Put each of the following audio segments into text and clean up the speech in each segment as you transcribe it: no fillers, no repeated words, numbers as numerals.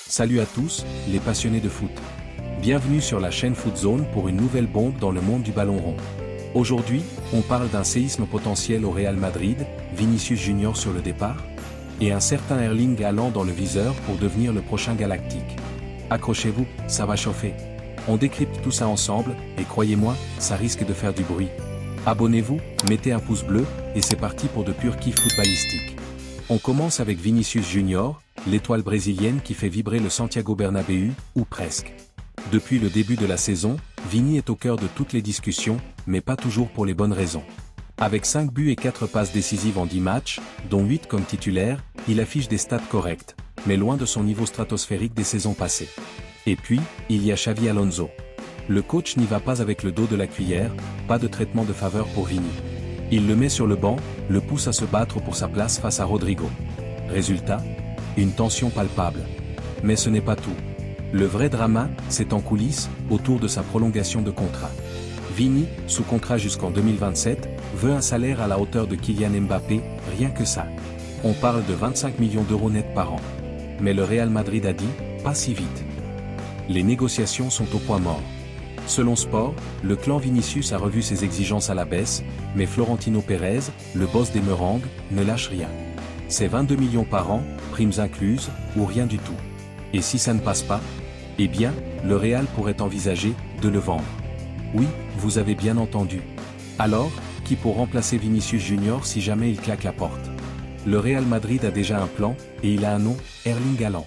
Salut à tous, les passionnés de foot. Bienvenue sur la chaîne Footzone pour une nouvelle bombe dans le monde du ballon rond. Aujourd'hui, on parle d'un séisme potentiel au Real Madrid, Vinicius Junior sur le départ, et un certain Erling Haaland dans le viseur pour devenir le prochain galactique. Accrochez-vous, ça va chauffer. On décrypte tout ça ensemble, et croyez-moi, ça risque de faire du bruit. Abonnez-vous, mettez un pouce bleu, et c'est parti pour de purs kiffs footballistiques. On commence avec Vinicius Junior, l'étoile brésilienne qui fait vibrer le Santiago Bernabéu, ou presque. Depuis le début de la saison, Vini est au cœur de toutes les discussions, mais pas toujours pour les bonnes raisons. Avec 5 buts et 4 passes décisives en 10 matchs, dont 8 comme titulaire, il affiche des stats correctes, mais loin de son niveau stratosphérique des saisons passées. Et puis, il y a Xavi Alonso. Le coach n'y va pas avec le dos de la cuillère, pas de traitement de faveur pour Vini. Il le met sur le banc, le pousse à se battre pour sa place face à Rodrigo. Résultat, une tension palpable. Mais ce n'est pas tout. Le vrai drama, c'est en coulisses, autour de sa prolongation de contrat. Vini, sous contrat jusqu'en 2027, veut un salaire à la hauteur de Kylian Mbappé, rien que ça. On parle de 25 millions d'euros nets par an. Mais le Real Madrid a dit, pas si vite. Les négociations sont au point mort. Selon Sport, le clan Vinicius a revu ses exigences à la baisse, mais Florentino Pérez, le boss des meringues, ne lâche rien. C'est 22 millions par an, primes incluses, ou rien du tout. Et si ça ne passe pas, eh bien, le Real pourrait envisager de le vendre. Oui, vous avez bien entendu. Alors, qui pour remplacer Vinicius Junior si jamais il claque la porte? Le Real Madrid a déjà un plan, et il a un nom, Erling Haaland.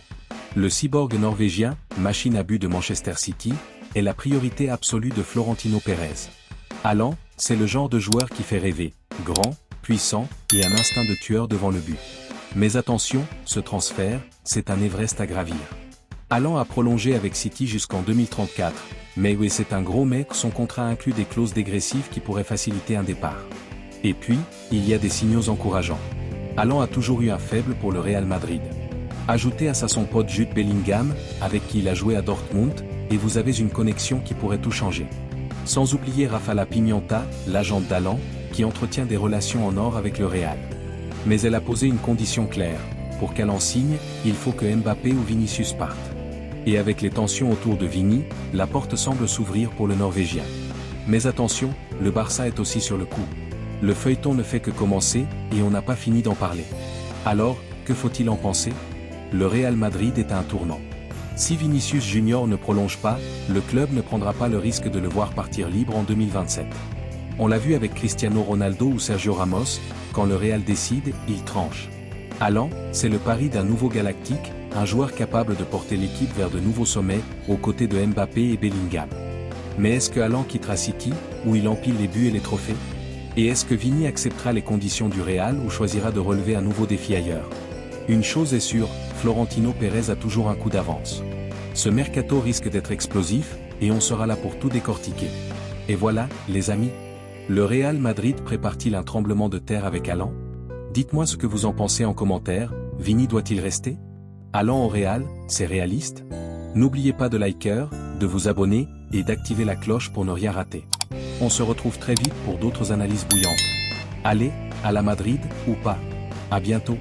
Le cyborg norvégien, machine à but de Manchester City, est la priorité absolue de Florentino Pérez. Haaland, c'est le genre de joueur qui fait rêver, grand, puissant, et un instinct de tueur devant le but. Mais attention, ce transfert, c'est un Everest à gravir. Haaland a prolongé avec City jusqu'en 2034, mais oui, c'est un gros mec, son contrat inclut des clauses dégressives qui pourraient faciliter un départ. Et puis, il y a des signaux encourageants. Haaland a toujours eu un faible pour le Real Madrid. Ajoutez à ça son pote Jude Bellingham, avec qui il a joué à Dortmund, et vous avez une connexion qui pourrait tout changer. Sans oublier Rafaela Pimienta, l'agente d'Haaland, qui entretient des relations en or avec le Real. Mais elle a posé une condition claire, pour qu'Haaland signe, il faut que Mbappé ou Vinicius partent. Et avec les tensions autour de Vini, la porte semble s'ouvrir pour le Norvégien. Mais attention, le Barça est aussi sur le coup. Le feuilleton ne fait que commencer, et on n'a pas fini d'en parler. Alors, que faut-il en penser? Le Real Madrid est à un tournant. Si Vinicius Junior ne prolonge pas, le club ne prendra pas le risque de le voir partir libre en 2027. On l'a vu avec Cristiano Ronaldo ou Sergio Ramos, quand le Real décide, il tranche. Haaland, c'est le pari d'un nouveau galactique, un joueur capable de porter l'équipe vers de nouveaux sommets, aux côtés de Mbappé et Bellingham. Mais est-ce que Haaland quittera City, où il empile les buts et les trophées? Et est-ce que Vini acceptera les conditions du Real ou choisira de relever un nouveau défi ailleurs? Une chose est sûre, Florentino Pérez a toujours un coup d'avance. Ce mercato risque d'être explosif, et on sera là pour tout décortiquer. Et voilà, les amis. Le Real Madrid prépare-t-il un tremblement de terre avec Haaland? Dites-moi ce que vous en pensez en commentaire, Vini doit-il rester? Haaland au Real, c'est réaliste? N'oubliez pas de liker, de vous abonner, et d'activer la cloche pour ne rien rater. On se retrouve très vite pour d'autres analyses bouillantes. Allez, à la Madrid, ou pas? À bientôt.